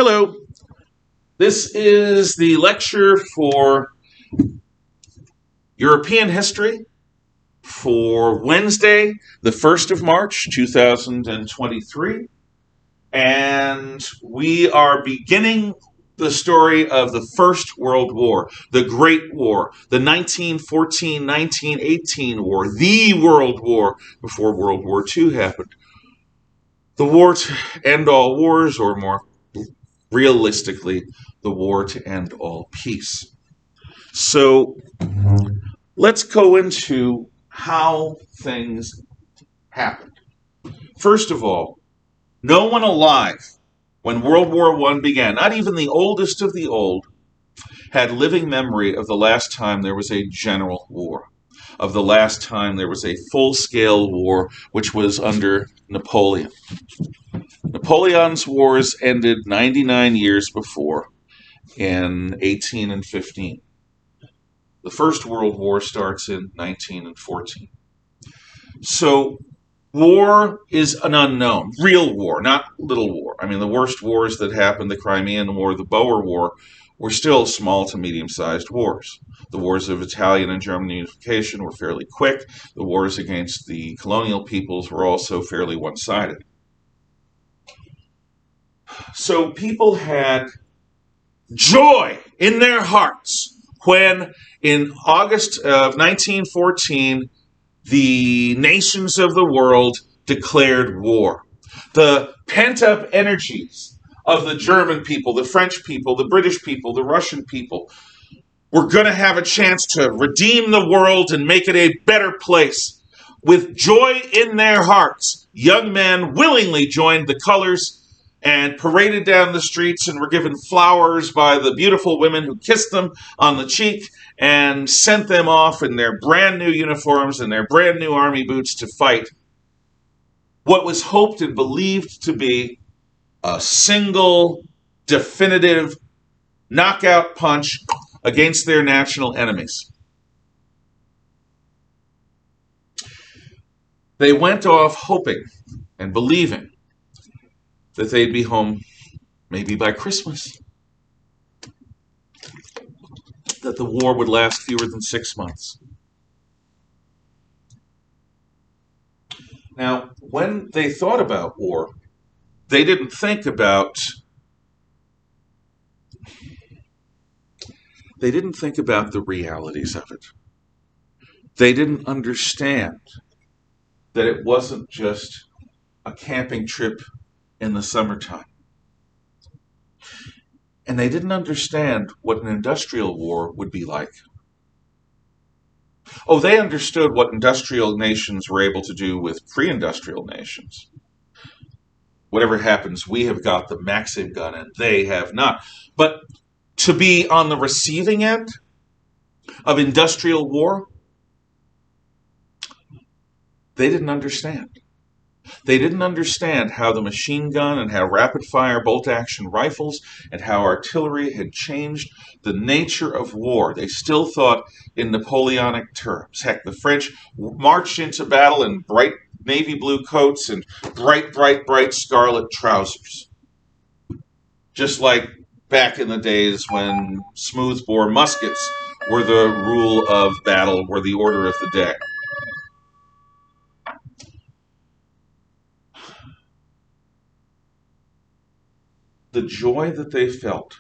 Hello. This is the lecture for European history for Wednesday, the 1st of March, 2023. And we are beginning the story of the First World War, the Great War, the 1914-1918 War, the World War before World War II happened. The war to end all wars, or more realistically, the war to end all peace. So let's go into how things happened. First of all, no one alive when World War I began, not even the oldest of the old, had living memory of the last time there was a general war, of the last time there was a full-scale war, which was under Napoleon. Napoleon's wars ended 99 years before, in 18 and 15. The First World War starts in 19 and 14. So war is an unknown. Real war, not little war. I mean, the worst wars that happened, the Crimean War, the Boer War, were still small to medium-sized wars. The wars of Italian and German unification were fairly quick. The wars against the colonial peoples were also fairly one-sided. So people had joy in their hearts when, in August of 1914, the nations of the world declared war. The pent-up energies of the German people, the French people, the British people, the Russian people were going to have a chance to redeem the world and make it a better place. With joy in their hearts, young men willingly joined the colors and paraded down the streets and were given flowers by the beautiful women who kissed them on the cheek and sent them off in their brand new uniforms and their brand new army boots to fight what was hoped and believed to be a single, definitive knockout punch against their national enemies. They went off hoping and believing that they'd be home maybe by Christmas, that the war would last fewer than 6 months. Now, when they thought about war, they didn't think about the realities of it. They didn't understand that it wasn't just a camping trip in the summertime. And they didn't understand what an industrial war would be like. Oh, they understood what industrial nations were able to do with pre-industrial nations. Whatever happens, we have got the Maxim gun and they have not. But to be on the receiving end of industrial war, they didn't understand. They didn't understand how the machine gun and how rapid-fire bolt-action rifles and how artillery had changed the nature of war. They still thought in Napoleonic terms. Heck, the French marched into battle in bright navy blue coats and bright, bright, bright scarlet trousers. Just like back in the days when smoothbore muskets were the rule of battle, were the order of the day. The joy that they felt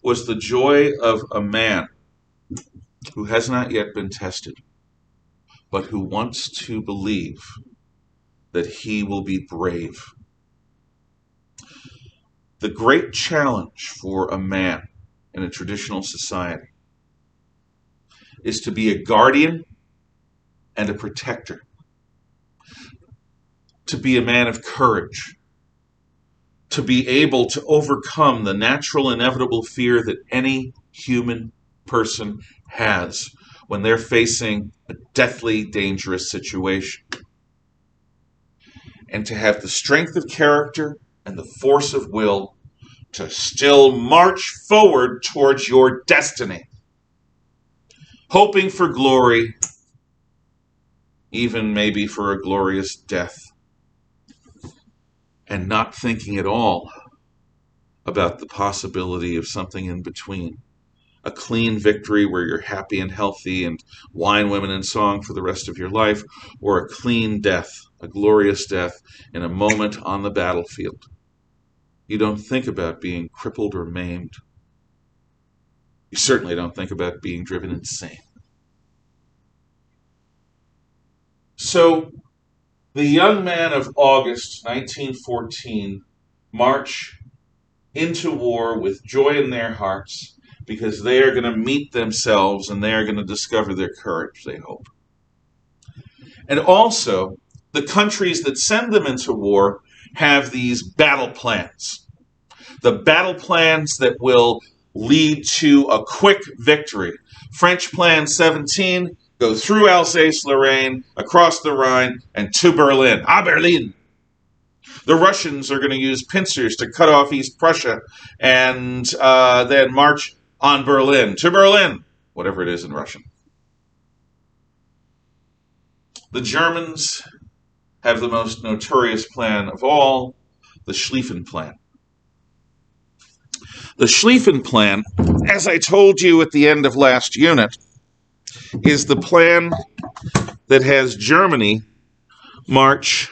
was the joy of a man who has not yet been tested, but who wants to believe that he will be brave. The great challenge for a man in a traditional society is to be a guardian and a protector, to be a man of courage, to be able to overcome the natural, inevitable fear that any human person has when they're facing a deathly, dangerous situation. And to have the strength of character and the force of will to still march forward towards your destiny, hoping for glory, even maybe for a glorious death, and not thinking at all about the possibility of something in between. A clean victory where you're happy and healthy and wine, women, and song for the rest of your life, or a clean death, a glorious death in a moment on the battlefield. You don't think about being crippled or maimed. You certainly don't think about being driven insane. So, the young men of August 1914 march into war with joy in their hearts because they are going to meet themselves and they are going to discover their courage, they hope. And also, the countries that send them into war have these battle plans. The battle plans that will lead to a quick victory. French Plan 17, go through Alsace-Lorraine, across the Rhine, and to Berlin. Berlin! The Russians are going to use pincers to cut off East Prussia and then march on Berlin. To Berlin! Whatever it is in Russian. The Germans have the most notorious plan of all, the Schlieffen Plan. The Schlieffen Plan, as I told you at the end of last unit, is the plan that has Germany march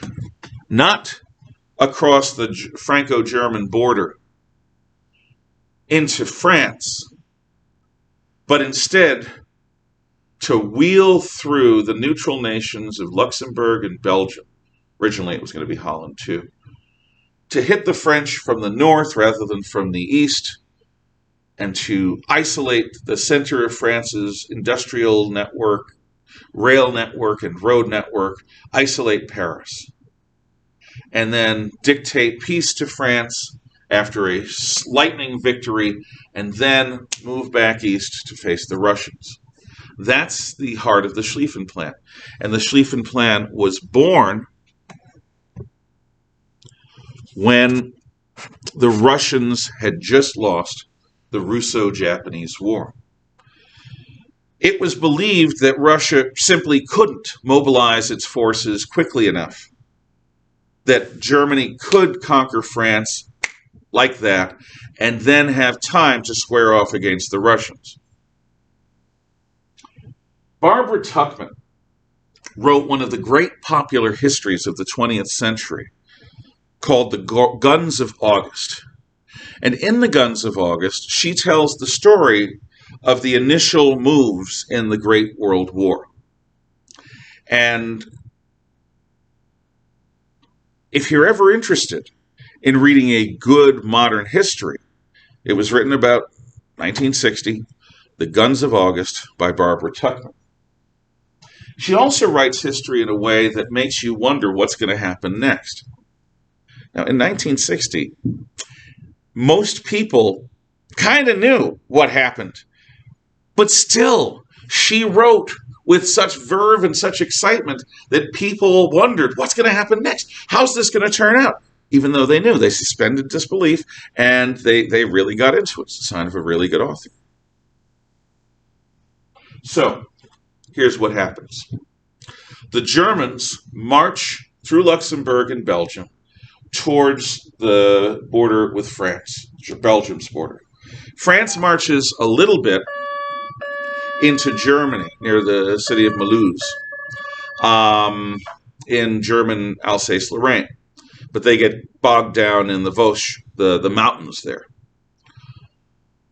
not across the Franco-German border into France, but instead to wheel through the neutral nations of Luxembourg and Belgium. Originally it was going to be Holland too. To hit the French from the north rather than from the east, and to isolate the center of France's industrial network, rail network, and road network, isolate Paris, and then dictate peace to France after a lightning victory, and then move back east to face the Russians. That's the heart of the Schlieffen Plan. And the Schlieffen Plan was born when the Russians had just lost the Russo-Japanese War. It was believed that Russia simply couldn't mobilize its forces quickly enough, that Germany could conquer France like that and then have time to square off against the Russians. Barbara Tuchman wrote one of the great popular histories of the 20th century called The Guns of August. And in The Guns of August, she tells the story of the initial moves in the Great World War. And if you're ever interested in reading a good modern history, it was written about 1960, The Guns of August by Barbara Tuchman. She also writes history in a way that makes you wonder what's going to happen next. Now, in 1960, most people kind of knew what happened, but still, she wrote with such verve and such excitement that people wondered, what's going to happen next? How's this going to turn out? Even though they knew, they suspended disbelief, and they really got into it. It's a sign of a really good author. So, here's what happens. The Germans march through Luxembourg and Belgium towards the border with France, Belgium's border. France marches a little bit into Germany, near the city of Mulhouse, in German Alsace-Lorraine. But they get bogged down in the Vosges, the mountains there.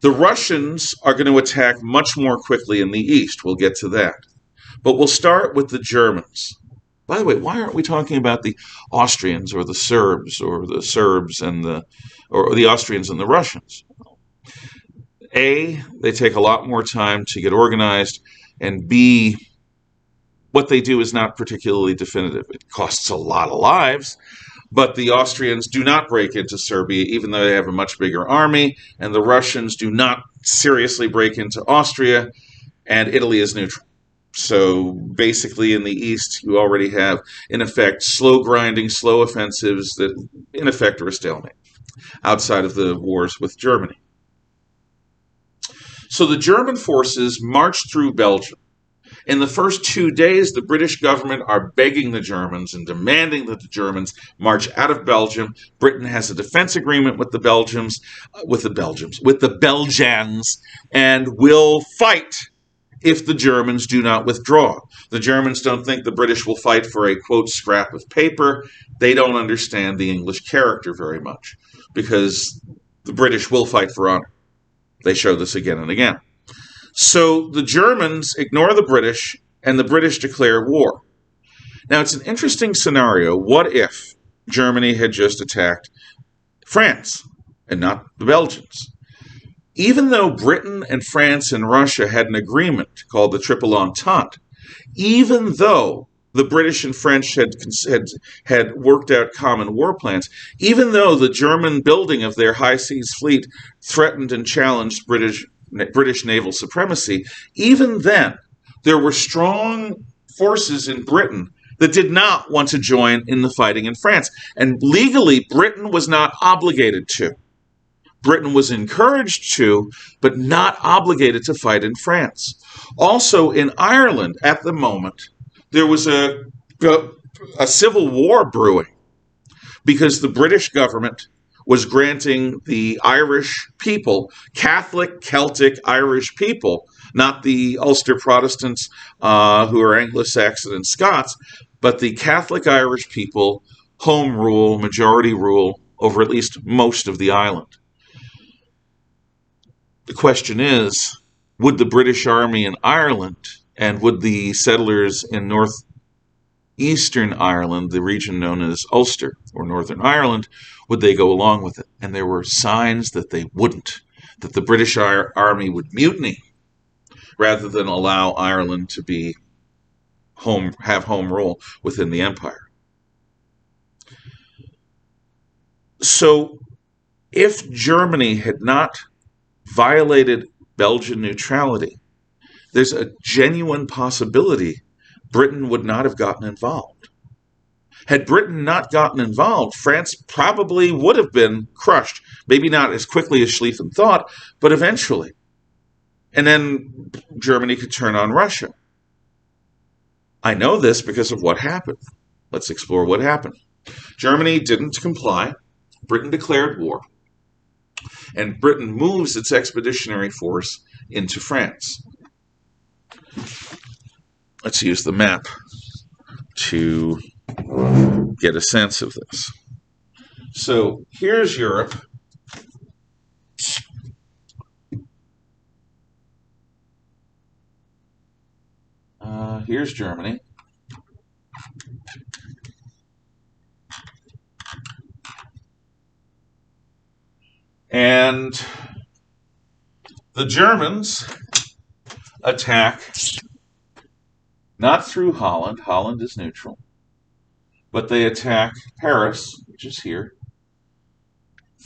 The Russians are going to attack much more quickly in the east. We'll get to that. But we'll start with the Germans. By the way, why aren't we talking about the Austrians or the Serbs and the Austrians and the Russians? A, they take a lot more time to get organized, and B, what they do is not particularly definitive. It costs a lot of lives, but the Austrians do not break into Serbia, even though they have a much bigger army, and the Russians do not seriously break into Austria, and Italy is neutral. So basically in the east, you already have, in effect, slow grinding, slow offensives that, in effect, are a stalemate outside of the wars with Germany. So the German forces march through Belgium, In the first 2 days, the British government are begging the Germans and demanding that the Germans march out of Belgium. Britain has a defense agreement with the Belgians, and will fight if the Germans do not withdraw. The Germans don't think the British will fight for a, quote, scrap of paper. They don't understand the English character very much, because the British will fight for honor. They show this again and again. So the Germans ignore the British, and the British declare war. Now, it's an interesting scenario. What if Germany had just attacked France and not the Belgians? Even though Britain and France and Russia had an agreement called the Triple Entente, even though the British and French had worked out common war plans, even though the German building of their high seas fleet threatened and challenged British naval supremacy, even then, there were strong forces in Britain that did not want to join in the fighting in France. And legally, Britain was not obligated to. Britain was encouraged to, but not obligated to fight in France. Also, in Ireland, at the moment, there was a civil war brewing because the British government was granting the Irish people, Catholic, Celtic Irish people, not the Ulster Protestants who are Anglo-Saxon and Scots, but the Catholic Irish people, home rule, majority rule over at least most of the island. The question is, would the British Army in Ireland and would the settlers in northeastern Ireland, the region known as Ulster or Northern Ireland, would they go along with it? And there were signs that they wouldn't, that the British Army would mutiny rather than allow Ireland to be have home rule within the empire. So if Germany had not violated Belgian neutrality, there's a genuine possibility Britain would not have gotten involved. Had Britain not gotten involved, France probably would have been crushed. Maybe not as quickly as Schlieffen thought, but eventually. And then Germany could turn on Russia. I know this because of what happened. Let's explore what happened. Germany didn't comply. Britain declared war. And Britain moves its expeditionary force into France. Let's use the map to get a sense of this. So here's Europe. Here's Germany. And the Germans attack not through Holland. Holland is neutral. But they attack Paris, which is here,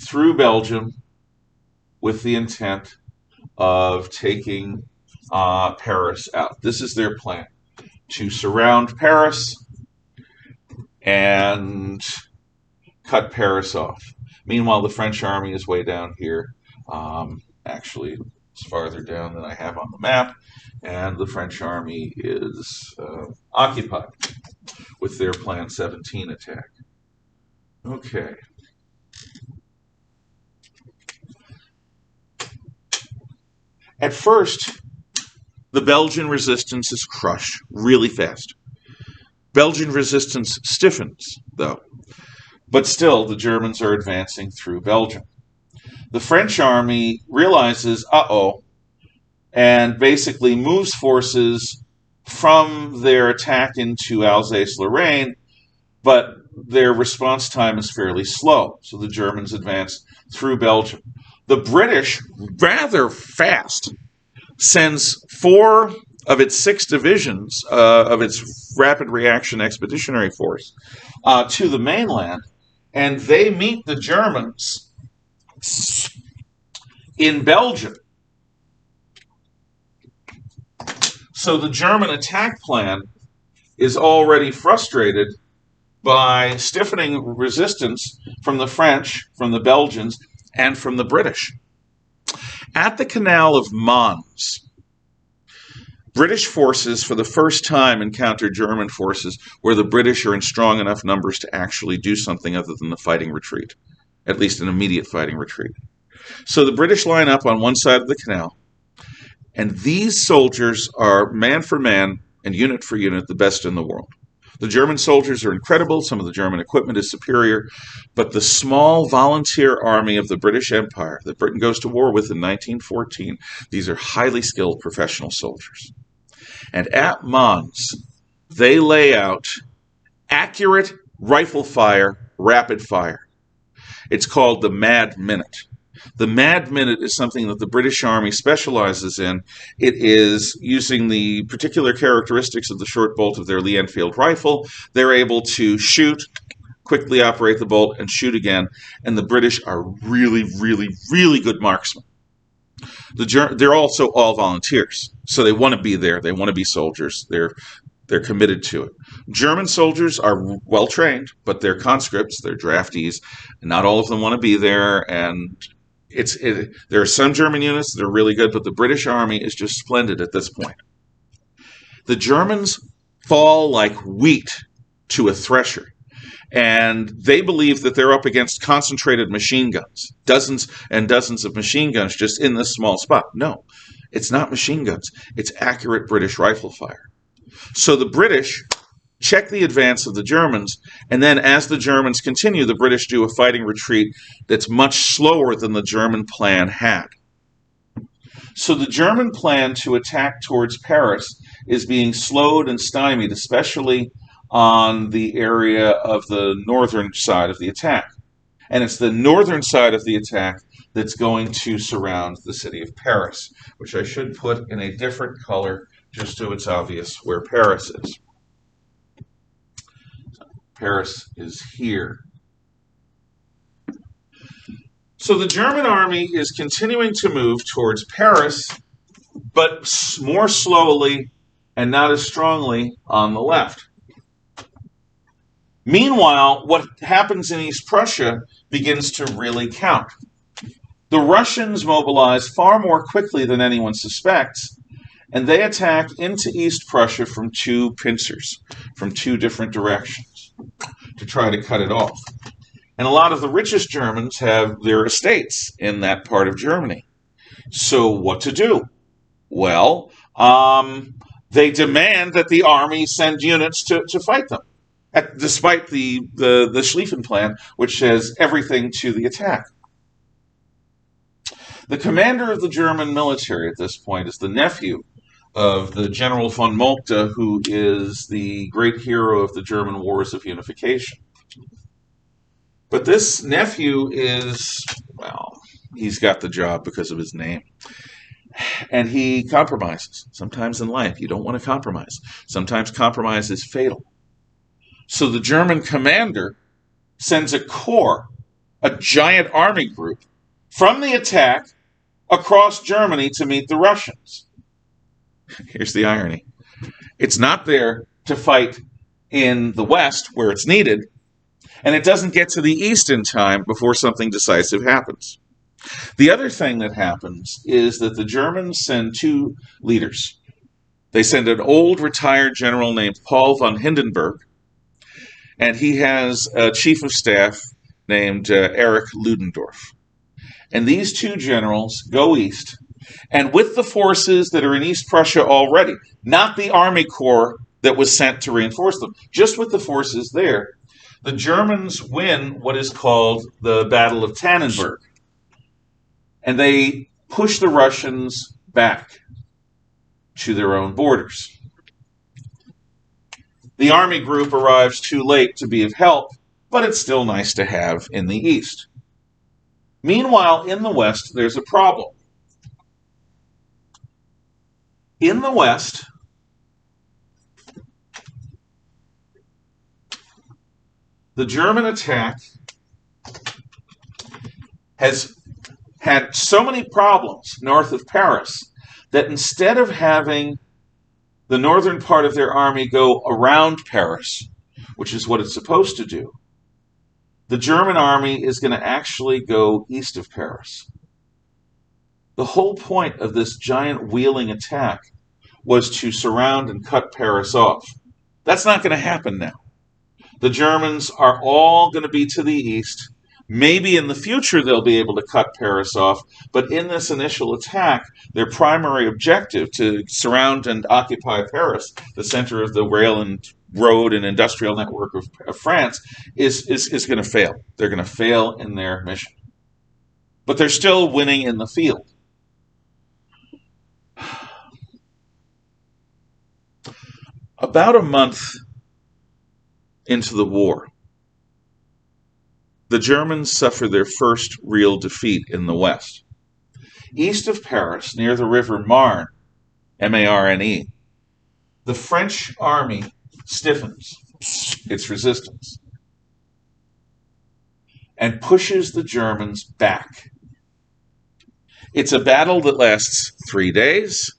through Belgium with the intent of taking Paris out. This is their plan, to surround Paris and cut Paris off. Meanwhile, the French army is way down here. Actually, it's farther down than I have on the map. And the French army is occupied with their Plan 17 attack. Okay. At first, the Belgian resistance is crushed really fast. Belgian resistance stiffens, though. But still, the Germans are advancing through Belgium. The French army realizes, and basically moves forces from their attack into Alsace-Lorraine, but their response time is fairly slow. So the Germans advance through Belgium. The British, rather fast, sends 4 of its 6 divisions of its Rapid Reaction Expeditionary Force to the mainland, and they meet the Germans in Belgium. So the German attack plan is already frustrated by stiffening resistance from the French, from the Belgians, and from the British. At the Canal of Mons, British forces, for the first time, encountered German forces where the British are in strong enough numbers to actually do something other than the fighting retreat, at least an immediate fighting retreat. So the British line up on one side of the canal, and these soldiers are man for man and unit for unit the best in the world. The German soldiers are incredible. Some of the German equipment is superior. But the small volunteer army of the British Empire that Britain goes to war with in 1914, these are highly skilled professional soldiers. And at Mons, they lay out accurate rifle fire, rapid fire. It's called the Mad Minute. The Mad Minute is something that the British Army specializes in. It is using the particular characteristics of the short bolt of their Lee Enfield rifle. They're able to shoot, quickly operate the bolt, and shoot again. And the British are really, really, really good marksmen. They're also all volunteers, so they want to be there. They want to be soldiers. They're committed to it. German soldiers are well trained, but they're conscripts, they're draftees, and not all of them want to be there. And there are some German units that are really good, but the British Army is just splendid at this point. The Germans fall like wheat to a thresher, and they believe that they're up against concentrated machine guns, dozens and dozens of machine guns just in this small spot. No, it's not machine guns. It's accurate British rifle fire. So the British check the advance of the Germans, and then as the Germans continue, the British do a fighting retreat that's much slower than the German plan had. So the German plan to attack towards Paris is being slowed and stymied, especially on the area of the northern side of the attack. And it's the northern side of the attack that's going to surround the city of Paris, which I should put in a different color just so it's obvious where Paris is. Paris is here. So the German army is continuing to move towards Paris, but more slowly and not as strongly on the left. Meanwhile, what happens in East Prussia begins to really count. The Russians mobilize far more quickly than anyone suspects, and they attack into East Prussia from two pincers, from two different directions, to try to cut it off. And a lot of the richest Germans have their estates in that part of Germany. So what to do? Well, they demand that the army send units to fight them, despite the Schlieffen Plan, which says everything to the attack. The commander of the German military at this point is the nephew of the General von Moltke, who is the great hero of the German Wars of Unification. But this nephew is, well, he's got the job because of his name. And he compromises. Sometimes in life, you don't want to compromise. Sometimes compromise is fatal. So the German commander sends a corps, a giant army group, from the attack across Germany to meet the Russians. Here's the irony. It's not there to fight in the West where it's needed, and it doesn't get to the East in time before something decisive happens. The other thing that happens is that the Germans send two leaders. They send an old retired general named Paul von Hindenburg, and he has a chief of staff named Erich Ludendorff. And these two generals go east, and with the forces that are in East Prussia already, not the army corps that was sent to reinforce them, just with the forces there, the Germans win what is called the Battle of Tannenberg. And they push the Russians back to their own borders. The army group arrives too late to be of help, but it's still nice to have in the east. Meanwhile, in the west, there's a problem. In the west, the German attack has had so many problems north of Paris that instead of having the northern part of their army go around Paris, which is what it's supposed to do, the German army is going to actually go east of Paris. The whole point of this giant wheeling attack was to surround and cut Paris off. That's not going to happen now. The Germans are all going to be to the east. Maybe in the future they'll be able to cut Paris off, but in this initial attack, their primary objective to surround and occupy Paris, the center of the rail and road and industrial network of France, is going to fail. They're going to fail in their mission. But they're still winning in the field. About a month into the war, the Germans suffer their first real defeat in the West. East of Paris, near the river Marne, M-A-R-N-E, the French army stiffens its resistance and pushes the Germans back. It's a battle that lasts 3 days.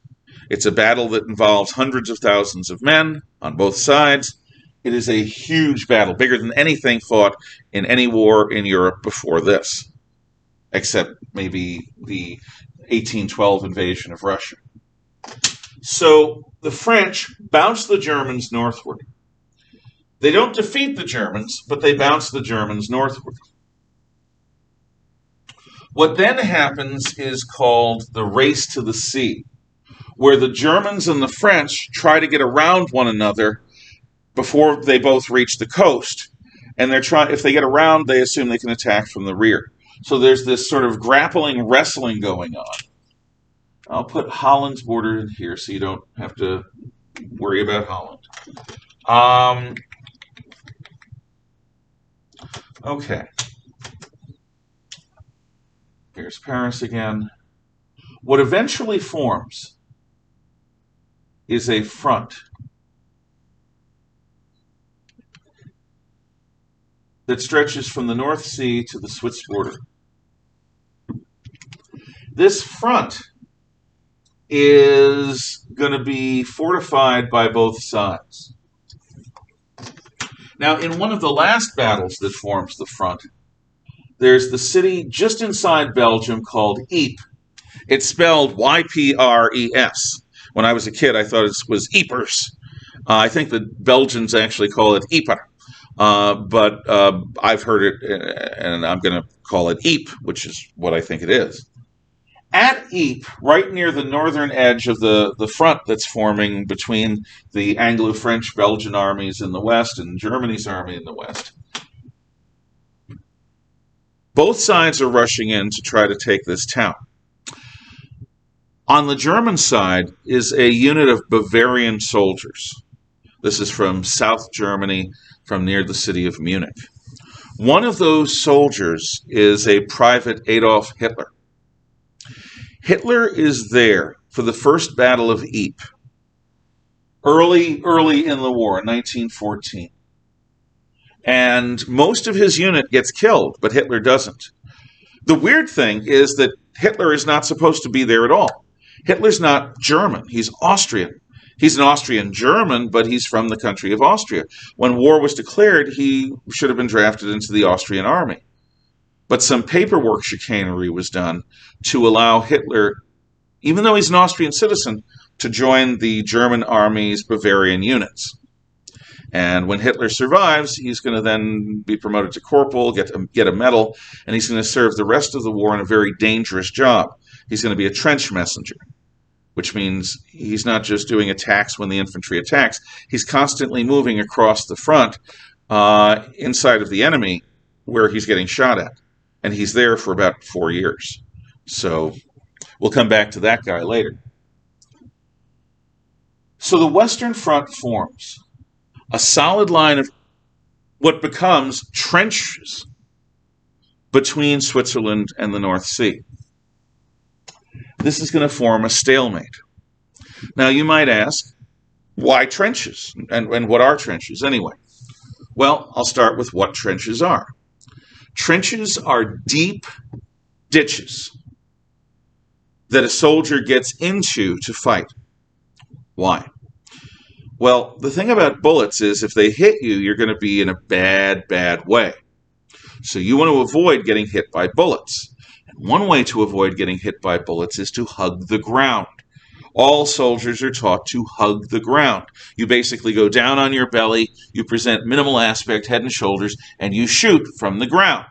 It's a battle that involves hundreds of thousands of men on both sides. It is a huge battle, bigger than anything fought in any war in Europe before this, except maybe the 1812 invasion of Russia. So the French bounce the Germans northward. They don't defeat the Germans, but they bounce the Germans northward. What then happens is called the race to the sea, where the Germans and the French try to get around one another before they both reach the coast. And if they get around, they assume they can attack from the rear. So there's this sort of grappling, wrestling going on. I'll put Holland's border in here so you don't have to worry about Holland. Okay. Here's Paris again. What eventually forms is a front that stretches from the North Sea to the Swiss border. This front is going to be fortified by both sides. Now, in one of the last battles that forms the front, there's the city just inside Belgium called Ypres. It's spelled Y-P-R-E-S. When I was a kid, I thought it was Ypres. I think the Belgians actually call it Ypres. But I've heard it, and I'm going to call it Ypres, which is what I think it is. At Ypres, right near the northern edge of the front that's forming between the Anglo-French Belgian armies in the west and Germany's army in the west, both sides are rushing in to try to take this town. On the German side is a unit of Bavarian soldiers. This is from South Germany, from near the city of Munich. One of those soldiers is a private Adolf Hitler. Hitler is there for the first Battle of Ypres, early in the war, in 1914. And most of his unit gets killed, but Hitler doesn't. The weird thing is that Hitler is not supposed to be there at all. Hitler's not German, he's Austrian. He's an Austrian German, but he's from the country of Austria. When war was declared, he should have been drafted into the Austrian army. But some paperwork chicanery was done to allow Hitler, even though he's an Austrian citizen, to join the German army's Bavarian units. And when Hitler survives, he's going to then be promoted to corporal, get a medal, and he's going to serve the rest of the war in a very dangerous job. He's going to be a trench messenger, which means he's not just doing attacks when the infantry attacks. He's constantly moving across the front inside of the enemy where he's getting shot at. And he's there for about 4 years. So we'll come back to that guy later. So the Western Front forms a solid line of what becomes trenches between Switzerland and the North Sea. This is going to form a stalemate. Now you might ask, why trenches? And what are trenches anyway? Well, I'll start with what trenches are. Trenches are deep ditches that a soldier gets into to fight. Why? Well, the thing about bullets is if they hit you, you're going to be in a bad way. So you want to avoid getting hit by bullets. And one way to avoid getting hit by bullets is to hug the ground. All soldiers are taught to hug the ground. You basically go down on your belly, you present minimal aspect, head and shoulders, and you shoot from the ground.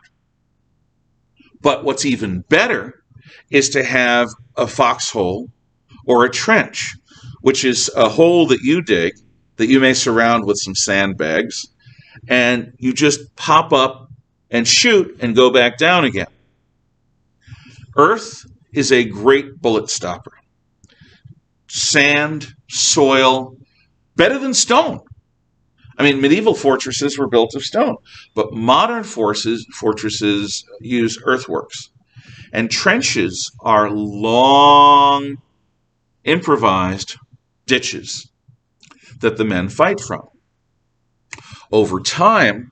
But what's even better is to have a foxhole or a trench, which is a hole that you dig that you may surround with some sandbags, and you just pop up and shoot and go back down again. Earth is a great bullet stopper. Sand, soil, better than stone. I mean, medieval fortresses were built of stone, but modern fortresses use earthworks. And trenches are long, improvised ditches that the men fight from. Over time,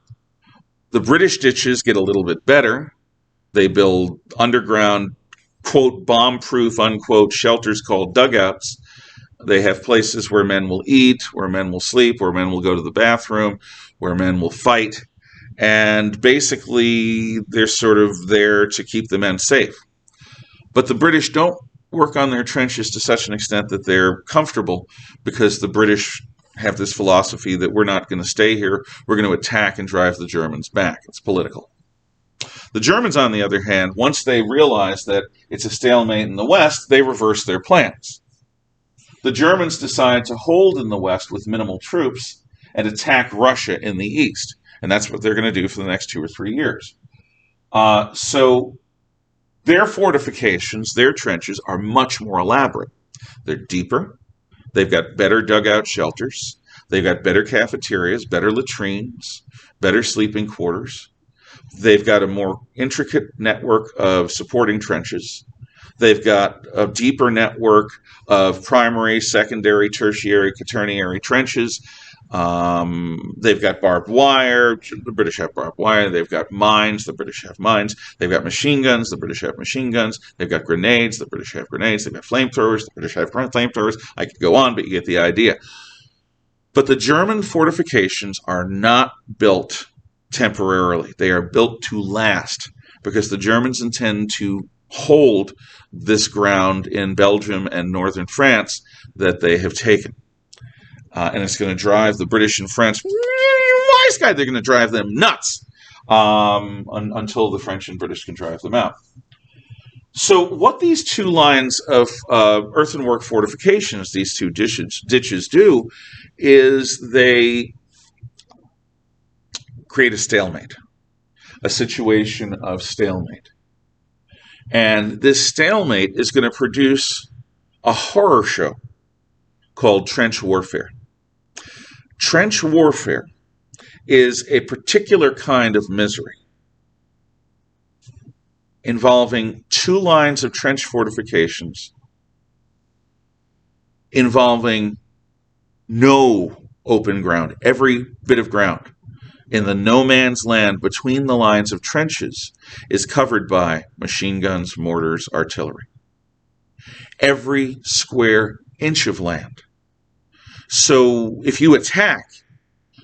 the British ditches get a little bit better. They build underground, quote, bomb-proof, unquote, shelters called dugouts. They have places where men will eat, where men will sleep, where men will go to the bathroom, where men will fight. And basically, they're sort of there to keep the men safe. But the British don't work on their trenches to such an extent that they're comfortable, because the British have this philosophy that we're not going to stay here. We're going to attack and drive the Germans back. It's political. The Germans, on the other hand, once they realize that it's a stalemate in the West, they reverse their plans. The Germans decide to hold in the West with minimal troops and attack Russia in the East. And that's what they're going to do for the next 2 or 3 years. So their fortifications, their trenches, are much more elaborate. They're deeper. They've got better dugout shelters. They've got better cafeterias, better latrines, better sleeping quarters. They've got a more intricate network of supporting trenches. They've got a deeper network of primary, secondary, tertiary, quaternary trenches. They've got barbed wire. The British have barbed wire. They've got mines. The British have mines. They've got machine guns. The British have machine guns. They've got grenades. The British have grenades. They've got flamethrowers. The British have flamethrowers. I could go on, but you get the idea. But the German fortifications are not built temporarily. They are built to last, because the Germans intend to hold this ground in Belgium and northern France that they have taken. And it's going to drive the British and French, wise guy, they're going to drive them nuts until the French and British can drive them out. So what these two lines of earthenwork fortifications, these two ditches do, is they create a stalemate, a situation of stalemate. And this stalemate is going to produce a horror show called trench warfare. Trench warfare is a particular kind of misery involving two lines of trench fortifications, involving no open ground. Every bit of ground in the no man's land between the lines of trenches is covered by machine guns, mortars, artillery. Every square inch of land. So if you attack,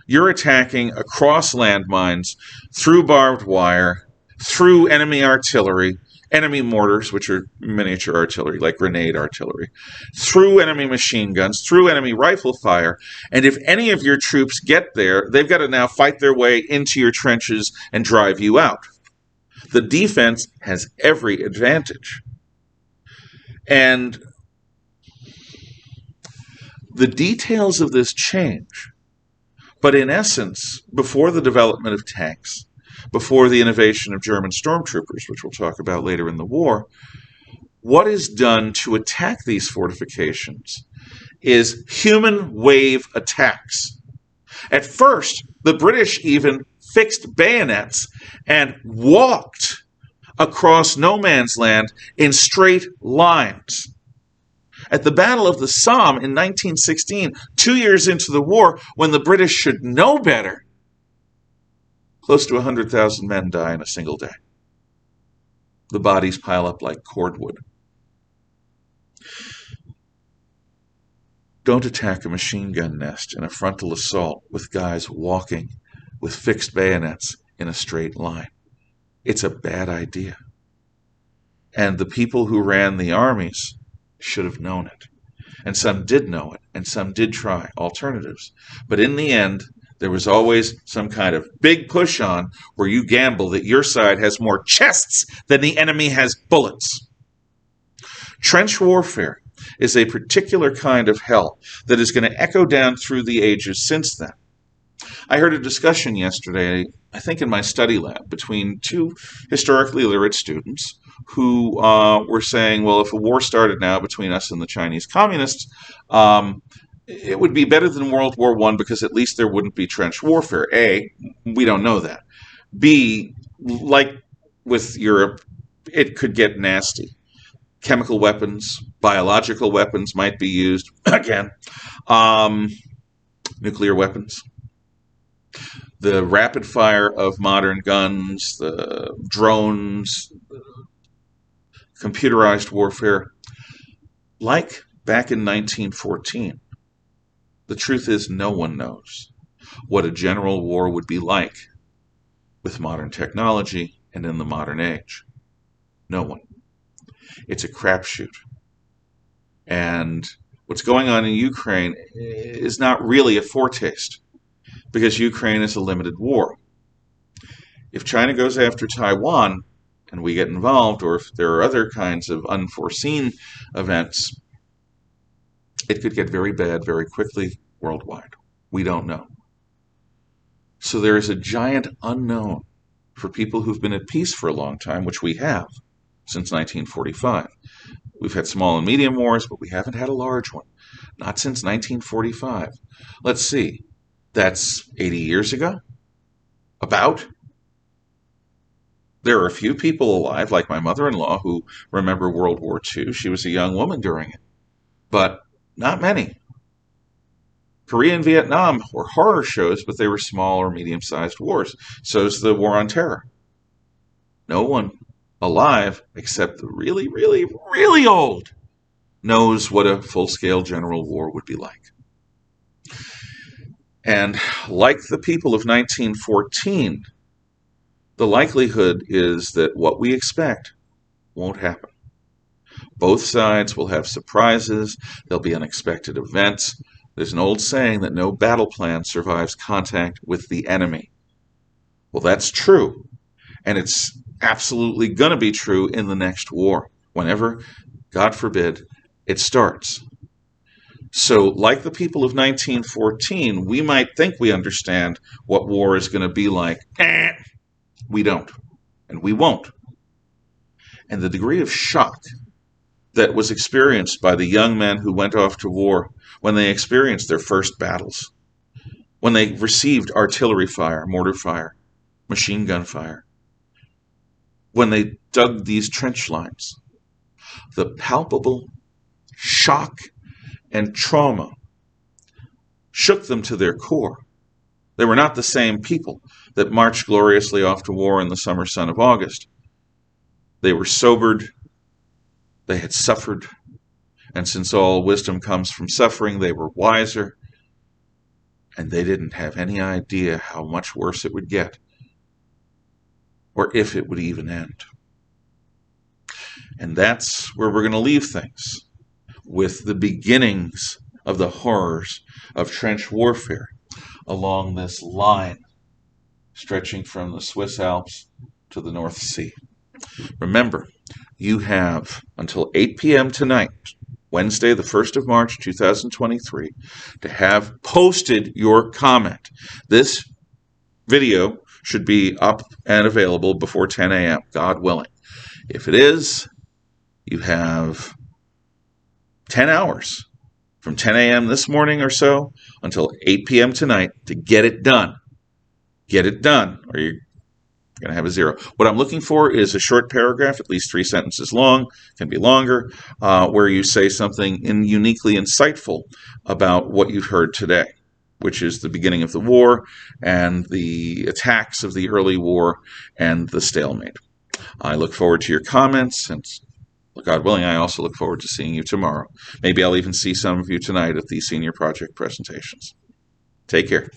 you're attacking across landmines, through barbed wire, through enemy artillery, enemy mortars, which are miniature artillery, like grenade artillery, through enemy machine guns, through enemy rifle fire. And if any of your troops get there, they've got to now fight their way into your trenches and drive you out. The defense has every advantage. And the details of this change. But in essence, before the development of tanks, before the innovation of German stormtroopers, which we'll talk about later in the war, what is done to attack these fortifications is human wave attacks. At first, the British even fixed bayonets and walked across no man's land in straight lines. At the Battle of the Somme in 1916, 2 years into the war, when the British should know better, close to 100,000 men die in a single day. The bodies pile up like cordwood. Don't attack a machine gun nest in a frontal assault with guys walking with fixed bayonets in a straight line. It's a bad idea. And the people who ran the armies should have known it. and some did know it, and some did try alternatives. But in the end, there was always some kind of big push on where you gamble that your side has more chests than the enemy has bullets. Trench warfare is a particular kind of hell that is going to echo down through the ages since then. I heard a discussion yesterday, I think in my study lab, between two historically literate students who were saying, well, if a war started now between us and the Chinese communists, it would be better than World War I because at least there wouldn't be trench warfare. A, we don't know that. B, like with Europe, it could get nasty. Chemical weapons, biological weapons might be used, again, nuclear weapons. The rapid fire of modern guns, the drones, computerized warfare, like back in 1914. The truth is, no one knows what a general war would be like with modern technology and in the modern age. No one. It's a crapshoot. And what's going on in Ukraine is not really a foretaste, because Ukraine is a limited war. If China goes after Taiwan and we get involved, or if there are other kinds of unforeseen events, it could get very bad very quickly worldwide. We don't know. So there is a giant unknown for people who've been at peace for a long time, which we have since 1945. We've had small and medium wars, but we haven't had a large one. Not since 1945. Let's see. That's 80 years ago? About? There are a few people alive, like my mother-in-law, who remember World War II. She was a young woman during it. But not many. Korea and Vietnam were horror shows, but they were small or medium-sized wars. So's the War on Terror. No one alive, except the really, really, really old, knows what a full-scale general war would be like. And like the people of 1914, the likelihood is that what we expect won't happen. Both sides will have surprises. There'll be unexpected events. There's an old saying that no battle plan survives contact with the enemy. Well, that's true. And it's absolutely going to be true in the next war, whenever, God forbid, it starts. So, like the people of 1914, we might think we understand what war is going to be like. We don't. And we won't. And the degree of shock that was experienced by the young men who went off to war when they experienced their first battles, when they received artillery fire, mortar fire, machine gun fire, when they dug these trench lines, the palpable shock and trauma shook them to their core. They were not the same people that marched gloriously off to war in the summer sun of August. They were sobered, they had suffered, and since all wisdom comes from suffering, they were wiser, and they didn't have any idea how much worse it would get, or if it would even end. And that's where we're going to leave things, with the beginnings of the horrors of trench warfare along this line stretching from the Swiss Alps to the North Sea. Remember, you have until 8 p.m. tonight, Wednesday, the 1st of March, 2023, to have posted your comment. This video should be up and available before 10 a.m., God willing. If it is, you have 10 hours from 10 a.m. this morning or so until 8 p.m. tonight to get it done. Get it done, or you're going to have a zero. What I'm looking for is a short paragraph, at least 3 sentences long, can be longer, where you say something uniquely insightful about what you've heard today, which is the beginning of the war and the attacks of the early war and the stalemate. I look forward to your comments, and God willing, I also look forward to seeing you tomorrow. Maybe I'll even see some of you tonight at the senior project presentations. Take care.